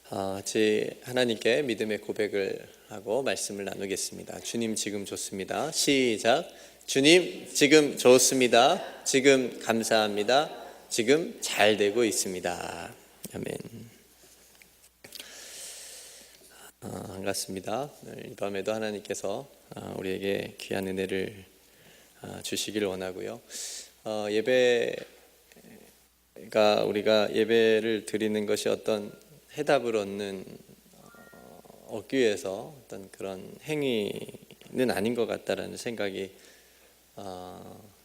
같이 하나님께 믿음의 고백을 하고 말씀을 나누겠습니다. 주님 지금 좋습니다. 시작. 주님 지금 좋습니다. 지금 감사합니다. 지금 잘 되고 있습니다. 아멘. 반갑습니다. 이 밤에도 하나님께서 우리에게 귀한 은혜를 주시기를 원하고요. 우리가 예배를 드리는 것이 어떤 해답을 얻기 위해서 어떤 그런 행위는 아닌 것 같다라는 생각이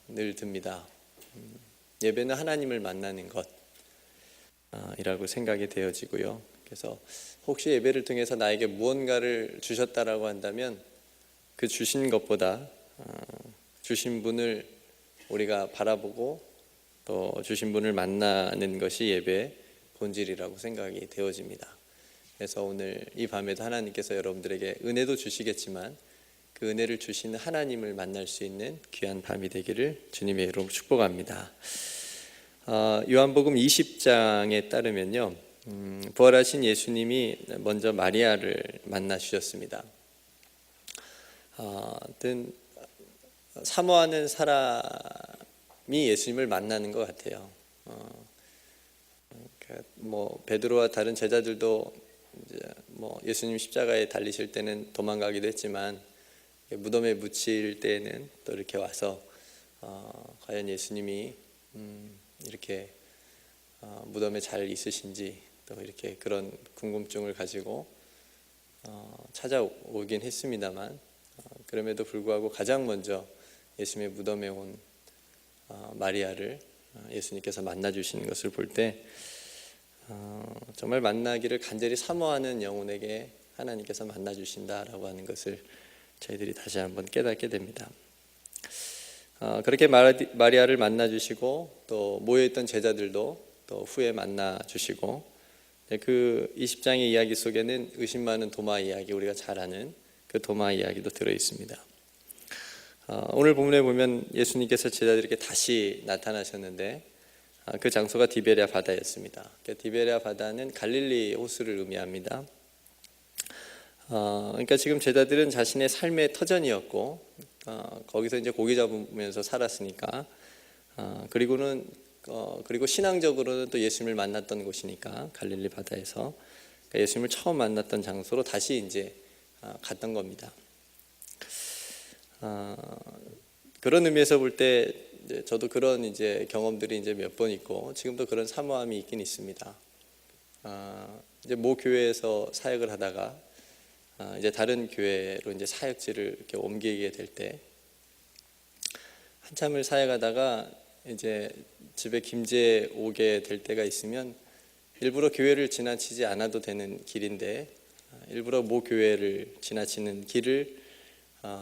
늘 듭니다. 예배는 하나님을 만나는 것이라고 생각이 되어지고요. 그래서 혹시 예배를 통해서 나에게 무언가를 주셨다라고 한다면 그 주신 것보다 주신 분을 우리가 바라보고 또 주신 분을 만나는 것이 예배의 본질이라고 생각이 되어집니다. 그래서 오늘 이 밤에도 하나님께서 여러분들에게 은혜도 주시겠지만 그 은혜를 주시는 하나님을 만날 수 있는 귀한 밤이 되기를 주님의 이름으로 축복합니다. 요한복음 20장에 따르면요, 부활하신 예수님이 먼저 마리아를 만나 주셨습니다. 사모하는 사람이 예수님을 만나는 것 같아요. 베드로와 다른 제자들도 이제 예수님 십자가에 달리실 때는 도망가기도 했지만 무덤에 묻힐 때는 또 이렇게 와서 과연 예수님이 이렇게 무덤에 잘 있으신지 또 이렇게 그런 궁금증을 가지고 찾아오긴 했습니다만 그럼에도 불구하고 가장 먼저 예수님의 무덤에 온 마리아를 예수님께서 만나 주시는 것을 볼 때 정말 만나기를 간절히 사모하는 영혼에게 하나님께서 만나 주신다라고 하는 것을 저희들이 다시 한번 깨닫게 됩니다. 그렇게 마리아를 만나 주시고 또 모여있던 제자들도 또 후에 만나 주시고 그 20장의 이야기 속에는 의심 많은 도마 이야기, 우리가 잘 아는 그 도마 이야기도 들어 있습니다. 오늘 본문에 보면 예수님께서 제자들에게 다시 나타나셨는데 그 장소가 디베랴 바다였습니다. 디베랴 바다는 갈릴리 호수를 의미합니다. 그러니까 지금 제자들은 자신의 삶의 터전이었고 거기서 이제 고기 잡으면서 살았으니까 그리고 신앙적으로는 또 예수님을 만났던 곳이니까 갈릴리 바다에서 그러니까 예수님을 처음 만났던 장소로 다시 이제 갔던 겁니다. 그런 의미에서 볼 때 저도 그런 이제 경험들이 이제 몇 번 있고 지금도 그런 사모함이 있긴 있습니다. 이제 모 교회에서 사역을 하다가 이제 다른 교회로 이제 사역지를 이렇게 옮기게 될 때 한참을 사역하다가 이제 집에 김제 오게 될 때가 있으면 일부러 교회를 지나치지 않아도 되는 길인데 일부러 모 교회를 지나치는 길을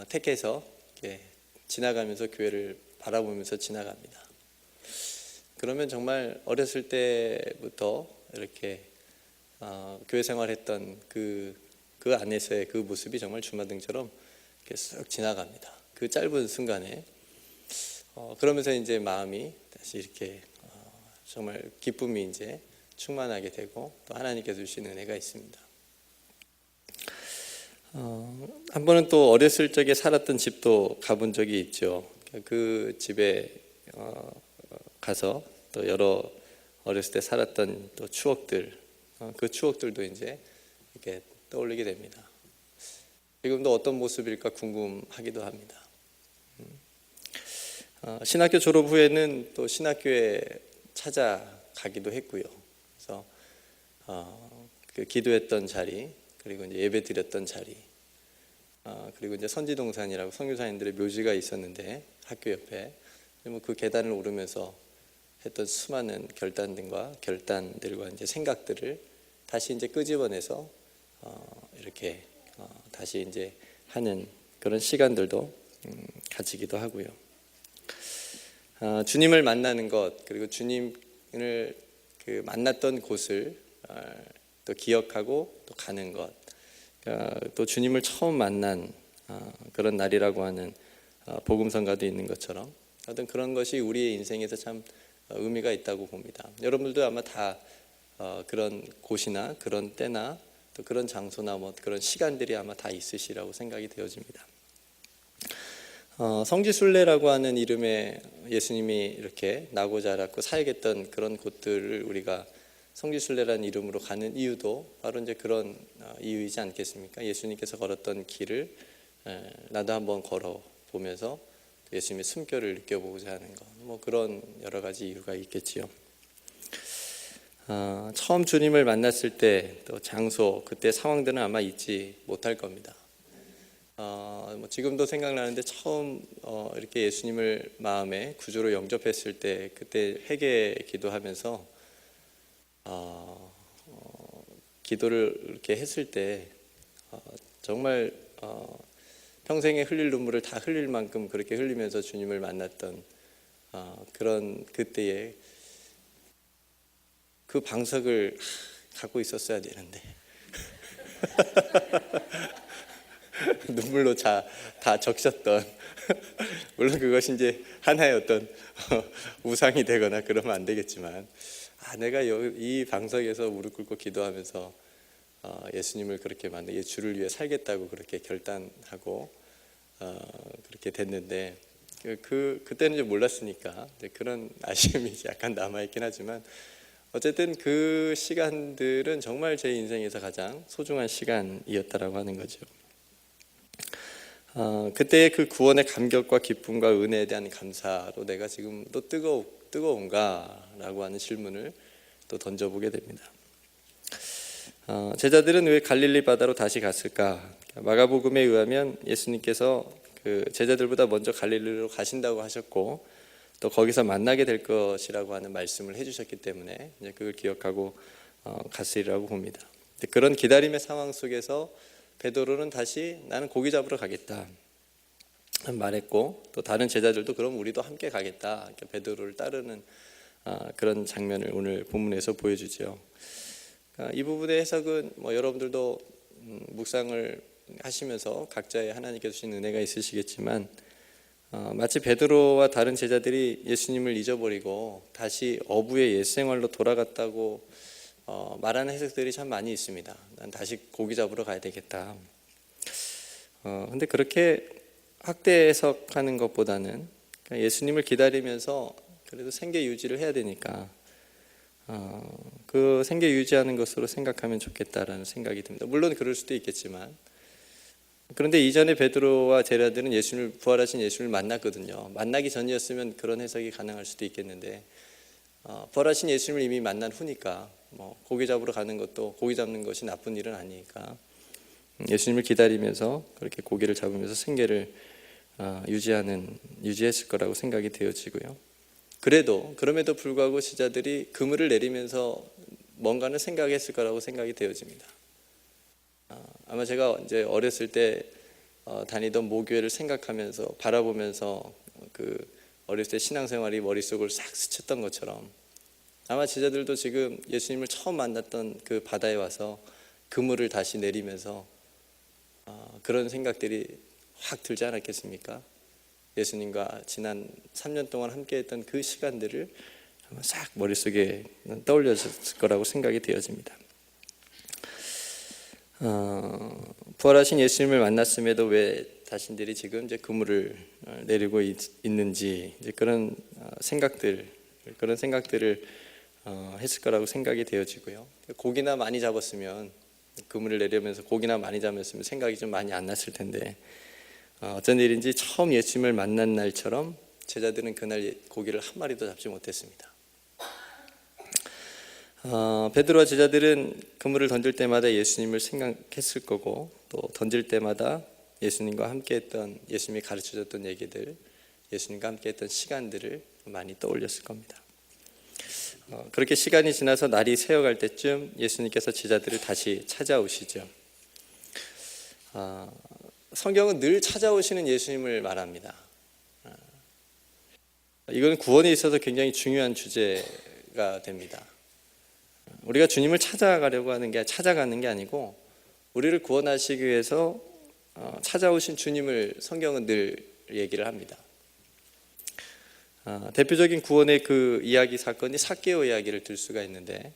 택해서 이렇게 지나가면서 교회를 바라보면서 지나갑니다. 그러면 정말 어렸을 때부터 이렇게 교회 생활했던 그 안에서의 그 모습이 정말 주마등처럼 이렇게 쓱 지나갑니다. 그 짧은 순간에 그러면서 이제 마음이 다시 이렇게 정말 기쁨이 이제 충만하게 되고 또 하나님께서 주시는 은혜가 있습니다. 한 번은 또 어렸을 적에 살았던 집도 가본 적이 있죠. 그 집에 가서 또 여러 어렸을 때 살았던 또 추억들, 그 추억들도 이제 이렇게 떠올리게 됩니다. 지금도 어떤 모습일까 궁금하기도 합니다. 신학교 졸업 후에는 또 신학교에 찾아가기도 했고요. 그래서 그 기도했던 자리, 그리고 이제 예배 드렸던 자리, 그리고 이제 선지동산이라고 선교사님들의 묘지가 있었는데 학교 옆에 그 계단을 오르면서 했던 수많은 결단들과 이제 생각들을 다시 이제 끄집어내서 이렇게 다시 이제 하는 그런 시간들도 가지기도 하고요. 주님을 만나는 것, 그리고 주님을 만났던 곳을 또 기억하고 또 가는 것, 또 주님을 처음 만난 그런 날이라고 하는 복음성가도 있는 것처럼 어떤 그런 것이 우리의 인생에서 참 의미가 있다고 봅니다. 여러분들도 아마 다 그런 곳이나 그런 때나 또 그런 장소나 뭐 그런 시간들이 아마 다 있으시라고 생각이 되어집니다. 성지순례라고 하는 이름의 예수님이 이렇게 나고 자랐고 사역했던 그런 곳들을 우리가 성지순례라는 이름으로 가는 이유도 바로 이제 그런 이유이지 않겠습니까? 예수님께서 걸었던 길을 나도 한번 걸어 보면서 예수님의 숨결을 느껴보고자 하는 것, 뭐 그런 여러 가지 이유가 있겠지요. 처음 주님을 만났을 때 또 장소, 그때 상황들은 아마 잊지 못할 겁니다. 뭐 지금도 생각나는데 처음 이렇게 예수님을 마음에 구주로 영접했을 때 그때 회개 기도하면서 기도를 이렇게 했을 때 정말 평생에 흘릴 눈물을 다 흘릴 만큼 그렇게 흘리면서 주님을 만났던 그런 그때의 그 방석을 갖고 있었어야 되는데 눈물로 다 적셨던 물론 그것이 이제 하나의 어떤 우상이 되거나 그러면 안 되겠지만 내가 이 방석에서 무릎 꿇고 기도하면서 예수님을 그렇게 만나 주를 위해 살겠다고 그렇게 결단하고 그렇게 됐는데 그때는 이제 몰랐으니까 그런 아쉬움이 약간 남아있긴 하지만 어쨌든 그 시간들은 정말 제 인생에서 가장 소중한 시간이었다라고 하는 거죠. 그때의 그 구원의 감격과 기쁨과 은혜에 대한 감사로 내가 지금도 뜨거운가라고 하는 질문을 또 던져보게 됩니다. 제자들은 왜 갈릴리 바다로 다시 갔을까? 마가복음에 의하면 예수님께서 그 제자들보다 먼저 갈릴리로 가신다고 하셨고 또 거기서 만나게 될 것이라고 하는 말씀을 해주셨기 때문에 이제 그걸 기억하고 갔으리라고 봅니다. 그런 기다림의 상황 속에서 베드로는 다시 나는 고기 잡으러 가겠다 말했고 또 다른 제자들도 그럼 우리도 함께 가겠다 베드로를 따르는 그런 장면을 오늘 본문에서 보여주죠. 이 부분의 해석은 뭐 여러분들도 묵상을 하시면서 각자의 하나님께서 주신 은혜가 있으시겠지만 마치 베드로와 다른 제자들이 예수님을 잊어버리고 다시 어부의 옛생활로 돌아갔다고 말하는 해석들이 참 많이 있습니다. 난 다시 고기 잡으러 가야 되겠다. 근데 그렇게 확대 해석하는 것보다는 예수님을 기다리면서 그래도 생계 유지를 해야 되니까 그 생계 유지하는 것으로 생각하면 좋겠다라는 생각이 듭니다. 물론 그럴 수도 있겠지만 그런데 이전에 베드로와 제자들은 부활하신 예수님을 만났거든요. 만나기 전이었으면 그런 해석이 가능할 수도 있겠는데 부활하신 예수님을 이미 만난 후니까 뭐 고기 잡으러 가는 것도 고기 잡는 것이 나쁜 일은 아니니까 예수님을 기다리면서 그렇게 고기를 잡으면서 생계를 유지했을 거라고 생각이 되어지고요. 그럼에도 불구하고 제자들이 그물을 내리면서 뭔가는 생각했을 거라고 생각이 되어집니다. 아마 제가 이제 어렸을 때 다니던 모교회를 생각하면서 바라보면서 그 어렸을 때 신앙생활이 머릿속을 싹 스쳤던 것처럼 아마 제자들도 지금 예수님을 처음 만났던 그 바다에 와서 그물을 다시 내리면서 그런 생각들이 확 들지 않았겠습니까? 예수님과 지난 3년 동안 함께했던 그 시간들을 아마 싹 머릿속에 떠올렸을 거라고 생각이 되어집니다. 부활하신 예수님을 만났음에도 왜 자신들이 지금 이제 그물을 내리고 있는지 이제 그런 생각들을 했을 거라고 생각이 되어지고요. 고기나 많이 잡았으면 그물을 내리면서 고기나 많이 잡았으면 생각이 좀 많이 안 났을 텐데 어쩐 일인지 처음 예수님을 만난 날처럼 제자들은 그날 고기를 한 마리도 잡지 못했습니다. 베드로와 제자들은 그물을 던질 때마다 예수님을 생각했을 거고 또 던질 때마다 예수님과 함께했던 예수님이 가르쳐줬던 얘기들, 예수님과 함께했던 시간들을 많이 떠올렸을 겁니다. 그렇게 시간이 지나서 날이 새어갈 때쯤 예수님께서 제자들을 다시 찾아오시죠. 성경은 늘 찾아오시는 예수님을 말합니다. 이건 구원에 있어서 굉장히 중요한 주제가 됩니다. 우리가 주님을 찾아가는 게 아니고 우리를 구원하시기 위해서 찾아오신 주님을 성경은 늘 얘기를 합니다. 대표적인 구원의 그 이야기 사건이 삭개오 이야기를 들 수가 있는데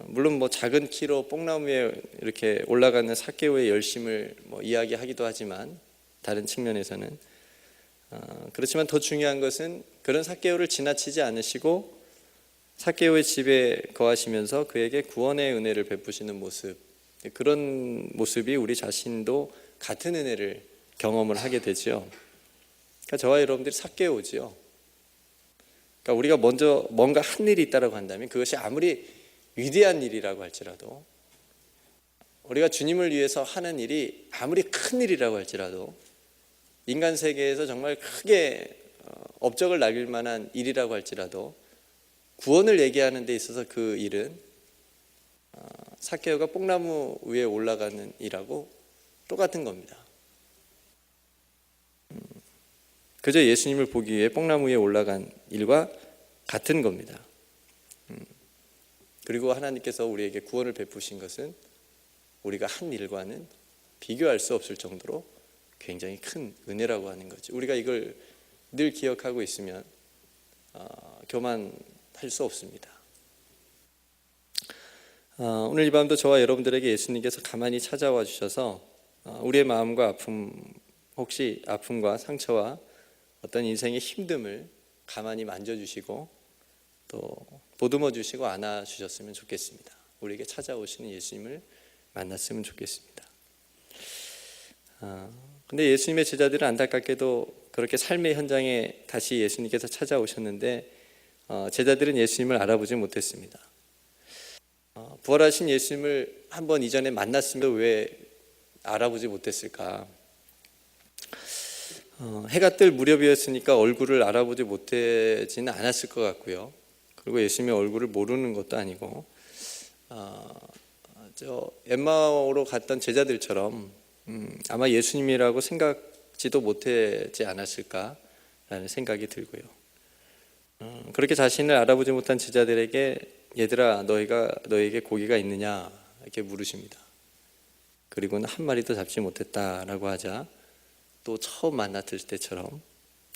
물론 뭐 작은 키로 뽕나무에 이렇게 올라가는 삭개오의 열심을 뭐 이야기하기도 하지만 다른 측면에서는 그렇지만 더 중요한 것은 그런 삭개오를 지나치지 않으시고 삭개오의 집에 거하시면서 그에게 구원의 은혜를 베푸시는 모습, 그런 모습이 우리 자신도 같은 은혜를 경험을 하게 되죠. 그러니까 저와 여러분들이 삭개오지요. 그러니까 우리가 먼저 뭔가 한 일이 있다고 한다면 그것이 아무리 위대한 일이라고 할지라도, 우리가 주님을 위해서 하는 일이 아무리 큰 일이라고 할지라도, 인간 세계에서 정말 크게 업적을 남길 만한 일이라고 할지라도 구원을 얘기하는 데 있어서 그 일은 삭개오가 뽕나무 위에 올라가는 일하고 똑같은 겁니다. 그저 예수님을 보기 위해 뽕나무 위에 올라간 일과 같은 겁니다. 그리고 하나님께서 우리에게 구원을 베푸신 것은 우리가 한 일과는 비교할 수 없을 정도로 굉장히 큰 은혜라고 하는 거죠. 우리가 이걸 늘 기억하고 있으면 교만할 수 없습니다. 오늘 이 밤도 저와 여러분들에게 예수님께서 가만히 찾아와 주셔서 우리의 마음과 아픔, 혹시 아픔과 상처와 어떤 인생의 힘듦을 가만히 만져주시고 또 보듬어 주시고 안아주셨으면 좋겠습니다. 우리에게 찾아오시는 예수님을 만났으면 좋겠습니다. 근데 예수님의 제자들은 안타깝게도 그렇게 삶의 현장에 다시 예수님께서 찾아오셨는데 제자들은 예수님을 알아보지 못했습니다. 부활하신 예수님을 한번 이전에 만났으면 왜 알아보지 못했을까? 해가 뜰 무렵이었으니까 얼굴을 알아보지 못하지는 않았을 것 같고요. 그리고 예수님의 얼굴을 모르는 것도 아니고 저 엠마오로 갔던 제자들처럼 아마 예수님이라고 생각지도 못하지 않았을까라는 생각이 들고요. 그렇게 자신을 알아보지 못한 제자들에게 얘들아 너에게 고기가 있느냐 이렇게 물으십니다. 그리고는 한 마리도 잡지 못했다라고 하자 또 처음 만났을 때처럼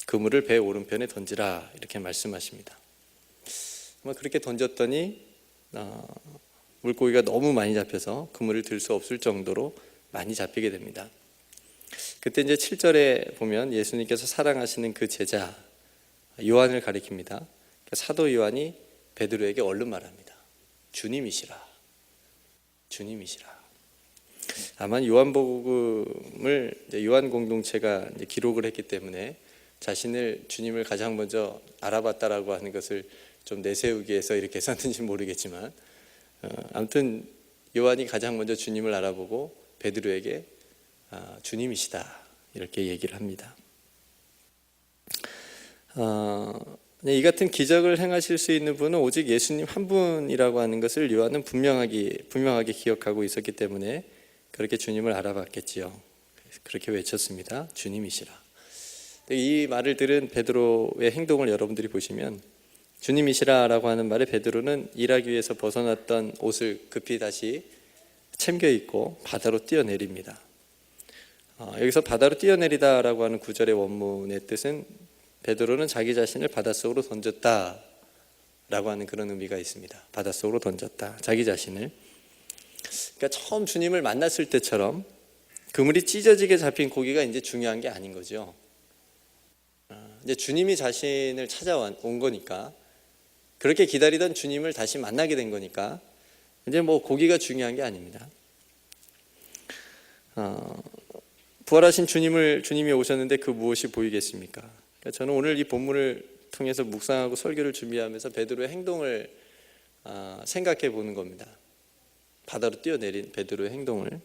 그물을 배 오른편에 던지라 이렇게 말씀하십니다. 그렇게 던졌더니 물고기가 너무 많이 잡혀서 그물을 들 수 없을 정도로 많이 잡히게 됩니다. 그때 이제 7절에 보면 예수님께서 사랑하시는 그 제자 요한을 가리킵니다. 사도 요한이 베드로에게 얼른 말합니다. 주님이시라. 주님이시라. 다만 요한복음을 요한 공동체가 기록을 했기 때문에 자신을 주님을 가장 먼저 알아봤다라고 하는 것을 좀 내세우기 위해서 이렇게 썼는지 모르겠지만 아무튼 요한이 가장 먼저 주님을 알아보고 베드로에게 주님이시다 이렇게 얘기를 합니다. 이 같은 기적을 행하실 수 있는 분은 오직 예수님 한 분이라고 하는 것을 요한은 분명하게 기억하고 있었기 때문에 그렇게 주님을 알아봤겠지요. 그렇게 외쳤습니다. 주님이시라. 이 말을 들은 베드로의 행동을 여러분들이 보시면 주님이시라라고 하는 말에 베드로는 일하기 위해서 벗어났던 옷을 급히 다시 챙겨 입고 바다로 뛰어내립니다. 여기서 바다로 뛰어내리다라고 하는 구절의 원문의 뜻은 베드로는 자기 자신을 바닷속으로 던졌다라고 하는 그런 의미가 있습니다. 바닷속으로 던졌다, 자기 자신을. 그러니까 처음 주님을 만났을 때처럼 그물이 찢어지게 잡힌 고기가 이제 중요한 게 아닌 거죠. 이제 주님이 자신을 찾아온 거니까, 그렇게 기다리던 주님을 다시 만나게 된 거니까 이제 뭐 고기가 중요한 게 아닙니다. 부활하신 주님이 오셨는데 그 무엇이 보이겠습니까? 그러니까 저는 오늘 이 본문을 통해서 묵상하고 설교를 준비하면서 베드로의 행동을 생각해 보는 겁니다. 바다로 뛰어내린 베드로의 행동을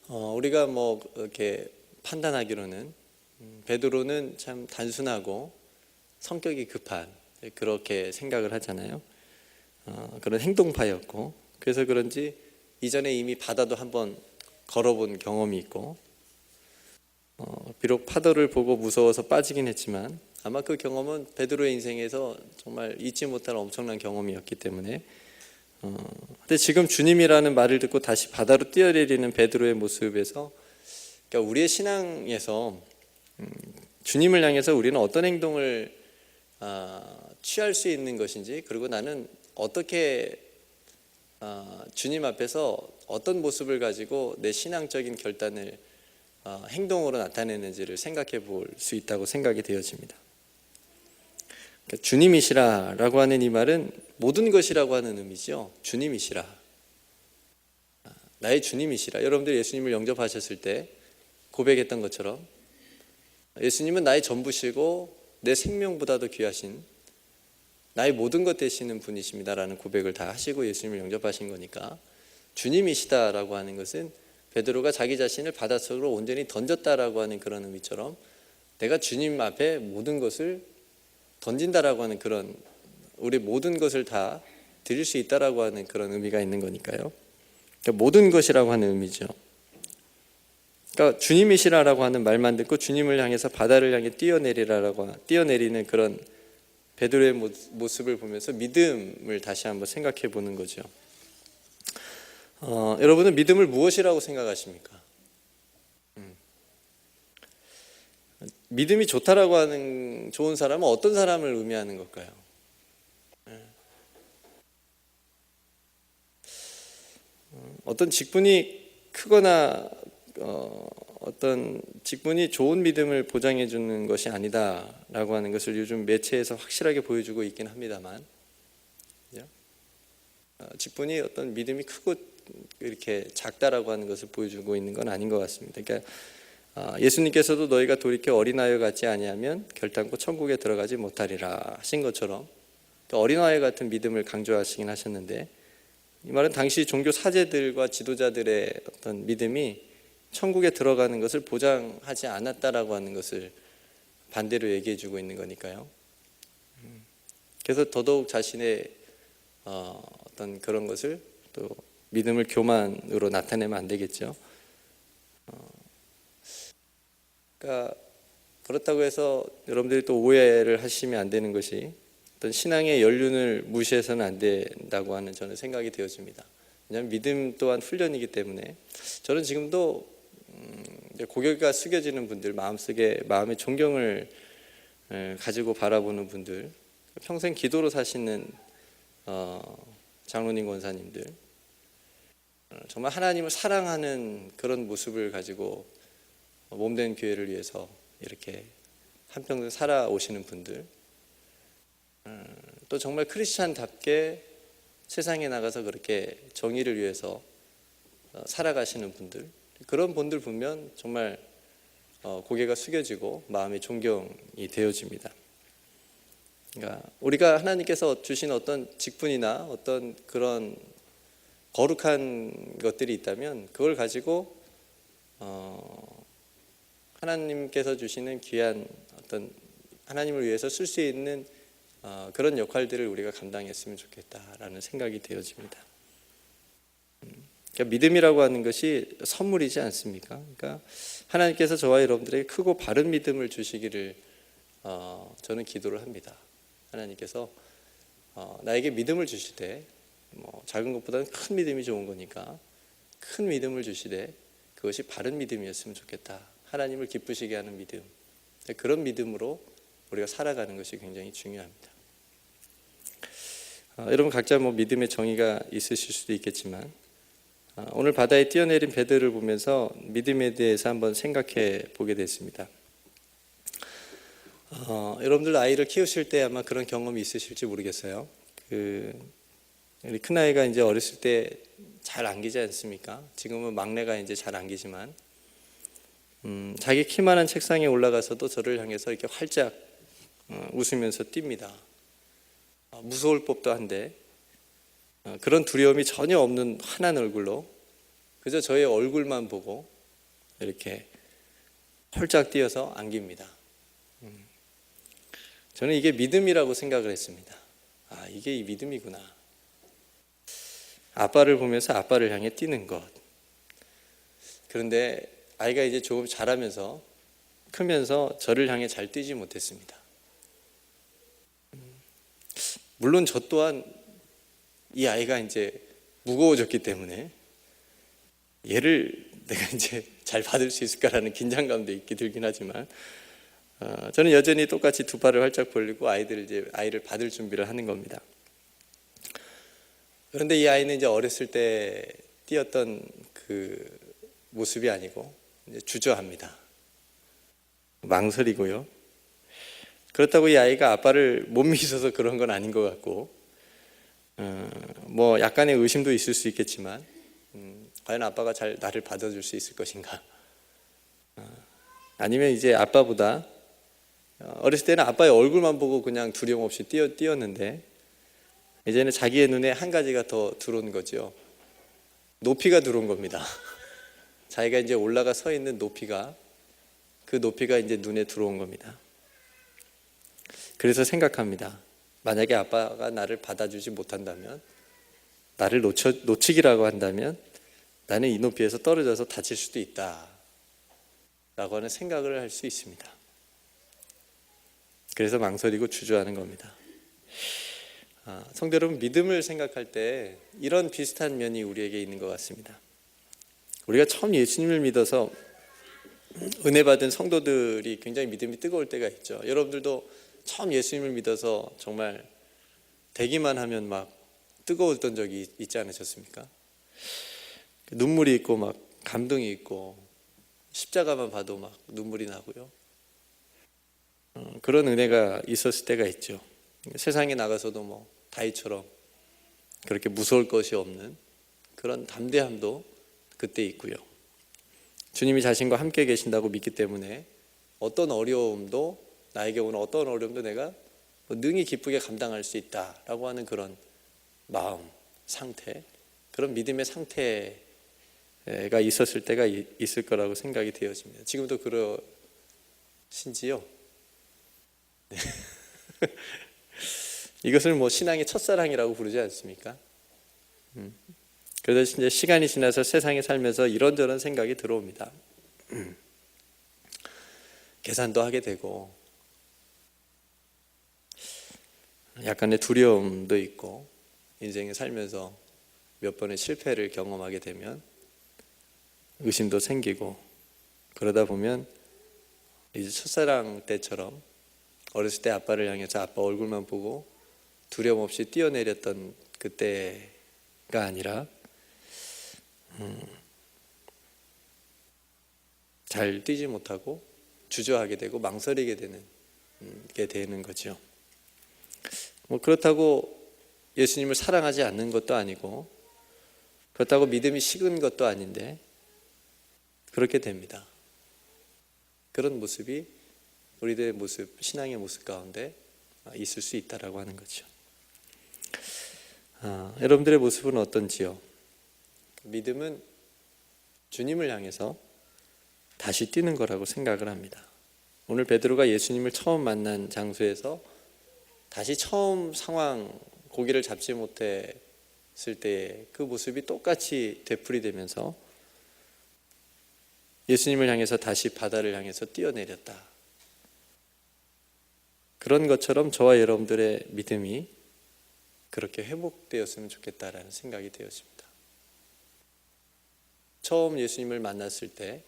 우리가 뭐 이렇게 판단하기로는 베드로는 참 단순하고 성격이 급한, 그렇게 생각을 하잖아요. 그런 행동파였고, 그래서 그런지 이전에 이미 바다도 한번 걸어본 경험이 있고, 비록 파도를 보고 무서워서 빠지긴 했지만 아마 그 경험은 베드로의 인생에서 정말 잊지 못할 엄청난 경험이었기 때문에 근데 지금 주님이라는 말을 듣고 다시 바다로 뛰어내리는 베드로의 모습에서, 그러니까 우리의 신앙에서 주님을 향해서 우리는 어떤 행동을 취할 수 있는 것인지, 그리고 나는 어떻게 주님 앞에서 어떤 모습을 가지고 내 신앙적인 결단을 행동으로 나타내는지를 생각해 볼 수 있다고 생각이 되어집니다. 그러니까 주님이시라라고 하는 이 말은 모든 것이라고 하는 의미죠. 주님이시라, 나의 주님이시라. 여러분들 예수님을 영접하셨을 때 고백했던 것처럼 예수님은 나의 전부시고 내 생명보다도 귀하신 나의 모든 것 되시는 분이십니다라는 고백을 다 하시고 예수님을 영접하신 거니까, 주님이시다라고 하는 것은 베드로가 자기 자신을 바닷속으로 온전히 던졌다라고 하는 그런 의미처럼 내가 주님 앞에 모든 것을 던진다라고 하는 그런, 우리 모든 것을 다 드릴 수 있다라고 하는 그런 의미가 있는 거니까요. 그러니까 모든 것이라고 하는 의미죠. 그러니까 주님이시라라고 하는 말만 듣고 주님을 향해서 바다를 향해 뛰어내리는 그런 베드로의 모습을 보면서 믿음을 다시 한번 생각해 보는 거죠. 여러분은 믿음을 무엇이라고 생각하십니까? 믿음이 좋다라고 하는 좋은 사람은 어떤 사람을 의미하는 걸까요? 어떤 직분이 크거나 어떤 직분이 좋은 믿음을 보장해 주는 것이 아니다라고 하는 것을 요즘 매체에서 확실하게 보여주고 있긴 합니다만, 직분이 어떤 믿음이 크고 이렇게 작다라고 하는 것을 보여주고 있는 건 아닌 것 같습니다. 그러니까 예수님께서도 너희가 돌이켜 어린아이와 같지 아니하면 결단코 천국에 들어가지 못하리라 하신 것처럼 어린아이 같은 믿음을 강조하시긴 하셨는데, 이 말은 당시 종교 사제들과 지도자들의 어떤 믿음이 천국에 들어가는 것을 보장하지 않았다라고 하는 것을 반대로 얘기해 주고 있는 거니까요. 그래서 더더욱 자신의 어떤 그런 것을 또 믿음을 교만으로 나타내면 안 되겠죠. 그러니까 그렇다고 해서 여러분들이 또 오해를 하시면 안 되는 것이, 어떤 신앙의 연륜을 무시해서는 안 된다고 하는 저는 생각이 되어집니다. 왜냐하면 믿음 또한 훈련이기 때문에 저는 지금도 고개가 숙여지는 분들, 마음의 존경을 가지고 바라보는 분들, 평생 기도로 사시는 장로님 권사님들, 정말 하나님을 사랑하는 그런 모습을 가지고 몸된 교회를 위해서 이렇게 한평생 살아오시는 분들, 또 정말 크리스찬답게 세상에 나가서 그렇게 정의를 위해서 살아가시는 분들, 그런 분들 보면 정말 고개가 숙여지고 마음의 존경이 되어집니다. 그러니까 우리가 하나님께서 주신 어떤 직분이나 어떤 그런 거룩한 것들이 있다면 그걸 가지고 하나님께서 주시는 귀한 어떤 하나님을 위해서 쓸 수 있는 그런 역할들을 우리가 감당했으면 좋겠다라는 생각이 되어집니다. 그러니까 믿음이라고 하는 것이 선물이지 않습니까? 그러니까 하나님께서 저와 여러분들에게 크고 바른 믿음을 주시기를 저는 기도를 합니다. 하나님께서 나에게 믿음을 주시되, 작은 것보다는 큰 믿음이 좋은 거니까 큰 믿음을 주시되 그것이 바른 믿음이었으면 좋겠다. 하나님을 기쁘시게 하는 믿음, 그런 믿음으로 우리가 살아가는 것이 굉장히 중요합니다. 여러분 각자 믿음의 정의가 있으실 수도 있겠지만, 오늘 바다에 뛰어내린 베드로를 보면서 믿음에 대해서 한번 생각해 보게 됐습니다. 여러분들 아이를 키우실 때 아마 그런 경험이 있으실지 모르겠어요. 우리 큰아이가 이제 어렸을 때 잘 안기지 않습니까? 지금은 막내가 이제 잘 안기지만, 자기 키만한 책상에 올라가서도 저를 향해서 이렇게 활짝 웃으면서 뜁니다. 무서울 법도 한데 그런 두려움이 전혀 없는 환한 얼굴로 그저 저의 얼굴만 보고 이렇게 홀짝 뛰어서 안깁니다. 저는 이게 믿음이라고 생각을 했습니다. 이게 이 믿음이구나. 아빠를 보면서 아빠를 향해 뛰는 것. 그런데 아이가 이제 조금 자라면서 크면서 저를 향해 잘 뛰지 못했습니다. 물론 저 또한 이 아이가 이제 무거워졌기 때문에 얘를 내가 이제 잘 받을 수 있을까라는 긴장감도 있게 들긴 하지만, 저는 여전히 똑같이 두 팔을 활짝 벌리고 아이를 받을 준비를 하는 겁니다. 그런데 이 아이는 이제 어렸을 때 뛰었던 그 모습이 아니고 이제 주저합니다. 망설이고요. 그렇다고 이 아이가 아빠를 못 믿어서 그런 건 아닌 것 같고, 뭐 약간의 의심도 있을 수 있겠지만, 과연 아빠가 잘 나를 받아줄 수 있을 것인가? 아니면 이제 아빠보다 어렸을 때는 아빠의 얼굴만 보고 그냥 두려움 없이 뛰었는데, 이제는 자기의 눈에 한 가지가 더 들어온 거죠. 높이가 들어온 겁니다. 자기가 이제 올라가 서 있는 높이가, 그 높이가 이제 눈에 들어온 겁니다. 그래서 생각합니다. 만약에 아빠가 나를 받아주지 못한다면, 나를 놓치기라고 한다면 나는 이 높이에서 떨어져서 다칠 수도 있다 라고 하는 생각을 할 수 있습니다. 그래서 망설이고 주저하는 겁니다. 성도 여러분, 믿음을 생각할 때 이런 비슷한 면이 우리에게 있는 것 같습니다. 우리가 처음 예수님을 믿어서 은혜 받은 성도들이 굉장히 믿음이 뜨거울 때가 있죠. 여러분들도 처음 예수님을 믿어서 정말 되기만 하면 막 뜨거웠던 적이 있지 않으셨습니까? 눈물이 있고 막 감동이 있고 십자가만 봐도 막 눈물이 나고요. 그런 은혜가 있었을 때가 있죠. 세상에 나가서도 뭐 다윗처럼 그렇게 무서울 것이 없는 그런 담대함도 그때 있고요. 주님이 자신과 함께 계신다고 믿기 때문에 어떤 어려움도, 나에게 오는 어떤 어려움도 내가 능히 기쁘게 감당할 수 있다라고 하는 그런 마음, 상태, 그런 믿음의 상태가 있었을 때가 있을 거라고 생각이 되어집니다. 지금도 그러신지요? 네. 이것을 뭐 신앙의 첫사랑이라고 부르지 않습니까? 그래서 이제 시간이 지나서 세상에 살면서 이런저런 생각이 들어옵니다. 계산도 하게 되고 약간의 두려움도 있고, 인생에 살면서 몇 번의 실패를 경험하게 되면 의심도 생기고, 그러다 보면 이제 첫사랑 때처럼 어렸을 때 아빠를 향해서 아빠 얼굴만 보고 두려움 없이 뛰어내렸던 그때가 아니라 잘 뛰지 못하고 주저하게 되고 망설이게 되는 거죠. 뭐 그렇다고 예수님을 사랑하지 않는 것도 아니고, 그렇다고 믿음이 식은 것도 아닌데 그렇게 됩니다. 그런 모습이 우리들의 모습, 신앙의 모습 가운데 있을 수 있다라고 하는 거죠. 여러분들의 모습은 어떤지요? 믿음은 주님을 향해서 다시 뛰는 거라고 생각을 합니다. 오늘 베드로가 예수님을 처음 만난 장소에서 다시 처음 상황, 고기를 잡지 못했을 때의 그 모습이 똑같이 되풀이되면서 예수님을 향해서 다시 바다를 향해서 뛰어내렸다. 그런 것처럼 저와 여러분들의 믿음이 그렇게 회복되었으면 좋겠다라는 생각이 되었습니다. 처음 예수님을 만났을 때,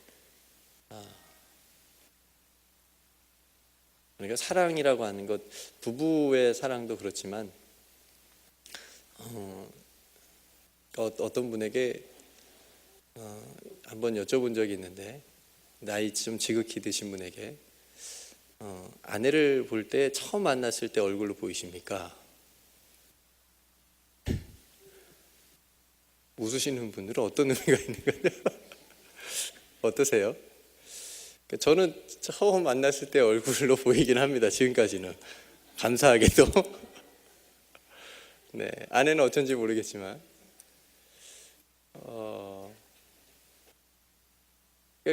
그러니까 사랑이라고 하는 것, 부부의 사랑도 그렇지만 어떤 분에게 한번 여쭤본 적이 있는데, 나이 좀 지극히 드신 분에게 아내를 볼 때 처음 만났을 때 얼굴로 보이십니까? 웃으시는 분들은 어떤 의미가 있는 거죠? 어떠세요? 저는 처음 만났을 때 얼굴로 보이긴 합니다. 지금까지는 감사하게도. 네, 아내는 어쩐지 모르겠지만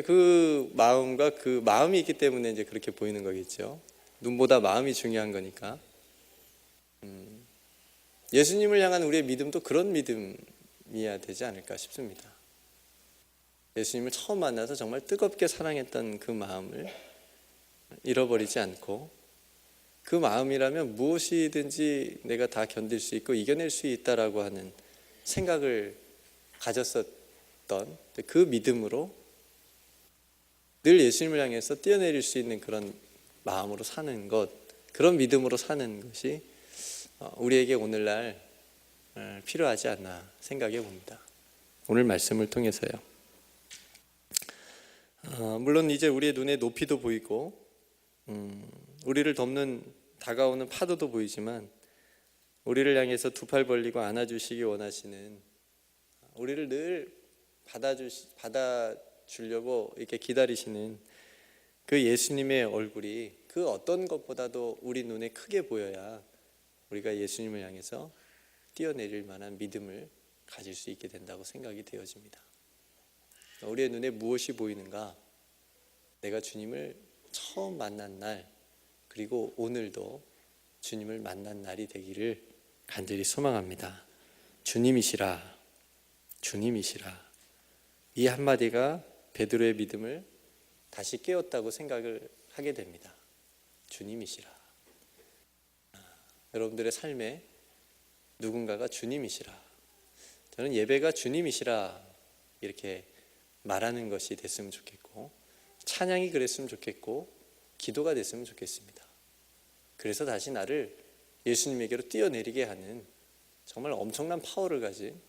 그 마음과 그 마음이 있기 때문에 이제 그렇게 보이는 거겠죠. 눈보다 마음이 중요한 거니까. 예수님을 향한 우리의 믿음도 그런 믿음이어야 되지 않을까 싶습니다. 예수님을 처음 만나서 정말 뜨겁게 사랑했던 그 마음을 잃어버리지 않고, 그 마음이라면 무엇이든지 내가 다 견딜 수 있고 이겨낼 수 있다라고 하는 생각을 가졌었던 그 믿음으로 늘 예수님을 향해서 뛰어내릴 수 있는 그런 마음으로 사는 것, 그런 믿음으로 사는 것이 우리에게 오늘날 필요하지 않나 생각해 봅니다. 오늘 말씀을 통해서요. 물론 이제 우리의 눈에 높이도 보이고 우리를 덮는 다가오는 파도도 보이지만 우리를 향해서 두 팔 벌리고 안아주시기 원하시는, 우리를 늘 받아주려고 이렇게 기다리시는 그 예수님의 얼굴이 그 어떤 것보다도 우리 눈에 크게 보여야 우리가 예수님을 향해서 뛰어내릴 만한 믿음을 가질 수 있게 된다고 생각이 되어집니다. 우리의 눈에 무엇이 보이는가? 내가 주님을 처음 만난 날, 그리고 오늘도 주님을 만난 날이 되기를 간절히 소망합니다. 주님이시라, 주님이시라. 이 한마디가 베드로의 믿음을 다시 깨웠다고 생각을 하게 됩니다. 주님이시라. 여러분들의 삶에 누군가가 주님이시라. 저는 예배가 주님이시라 이렇게 말하는 것이 됐으면 좋겠고, 찬양이 그랬으면 좋겠고, 기도가 됐으면 좋겠습니다. 그래서 다시 나를 예수님에게로 뛰어내리게 하는 정말 엄청난 파워를 가진,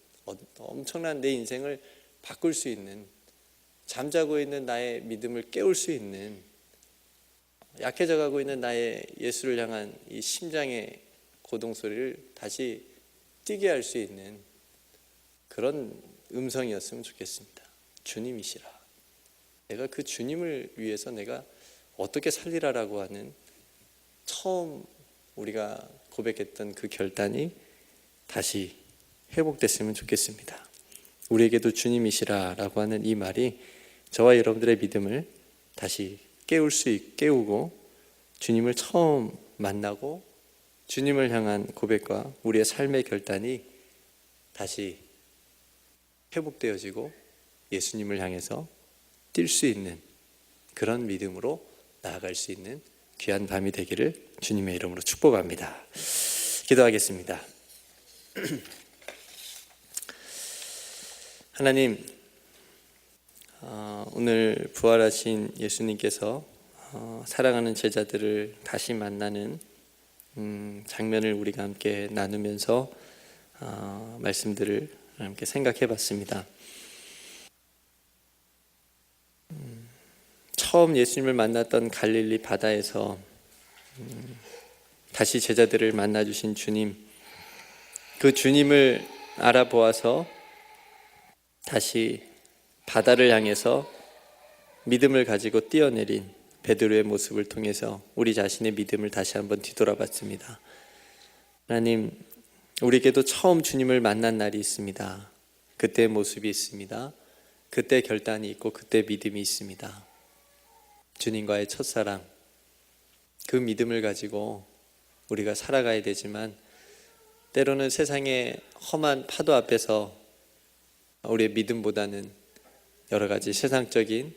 엄청난 내 인생을 바꿀 수 있는, 잠자고 있는 나의 믿음을 깨울 수 있는, 약해져가고 있는 나의 예수를 향한 이 심장의 고동소리를 다시 뛰게 할 수 있는 그런 음성이었으면 좋겠습니다. 주님이시라. 내가 그 주님을 위해서 내가 어떻게 살리라라고 하는 처음 우리가 고백했던 그 결단이 다시 회복됐으면 좋겠습니다. 우리에게도 주님이시라라고 하는 이 말이 저와 여러분들의 믿음을 다시 깨우고 주님을 처음 만나고 주님을 향한 고백과 우리의 삶의 결단이 다시 회복되어지고 예수님을 향해서 뛸 수 있는 그런 믿음으로 나아갈 수 있는 귀한 밤이 되기를 주님의 이름으로 축복합니다. 기도하겠습니다. 하나님, 오늘 부활하신 예수님께서 사랑하는 제자들을 다시 만나는 장면을 우리가 함께 나누면서 말씀들을 함께 생각해 봤습니다. 처음 예수님을 만났던 갈릴리 바다에서 다시 제자들을 만나주신 주님, 그 주님을 알아보아서 다시 바다를 향해서 믿음을 가지고 뛰어내린 베드로의 모습을 통해서 우리 자신의 믿음을 다시 한번 뒤돌아봤습니다. 하나님, 우리에게도 처음 주님을 만난 날이 있습니다. 그때의 모습이 있습니다. 그때 결단이 있고 그때 믿음이 있습니다. 주님과의 첫사랑, 그 믿음을 가지고 우리가 살아가야 되지만 때로는 세상의 험한 파도 앞에서 우리의 믿음보다는 여러 가지 세상적인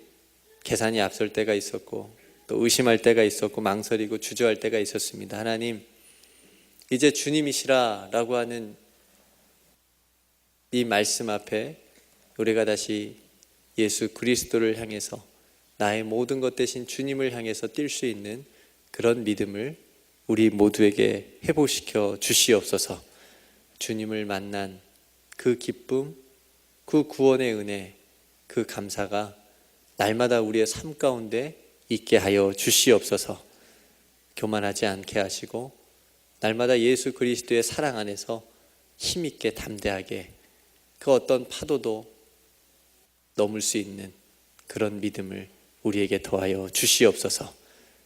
계산이 앞설 때가 있었고 또 의심할 때가 있었고 망설이고 주저할 때가 있었습니다. 하나님, 이제 주님이시라 라고 하는 이 말씀 앞에 우리가 다시 예수 그리스도를 향해서 나의 모든 것 대신 주님을 향해서 뛸 수 있는 그런 믿음을 우리 모두에게 회복시켜 주시옵소서. 주님을 만난 그 기쁨, 그 구원의 은혜, 그 감사가 날마다 우리의 삶 가운데 있게 하여 주시옵소서. 교만하지 않게 하시고 날마다 예수 그리스도의 사랑 안에서 힘있게 담대하게 그 어떤 파도도 넘을 수 있는 그런 믿음을 우리에게 더하여 주시옵소서.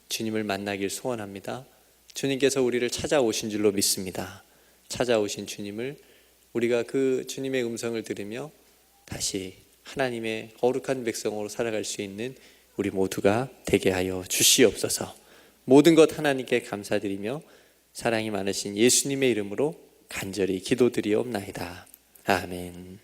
주님을 만나길 소원합니다. 주님께서 우리를 찾아오신 줄로 믿습니다. 찾아오신 주님을 우리가 그 주님의 음성을 들으며 다시 하나님의 거룩한 백성으로 살아갈 수 있는 우리 모두가 되게 하여 주시옵소서. 모든 것 하나님께 감사드리며 사랑이 많으신 예수님의 이름으로 간절히 기도드리옵나이다. 아멘.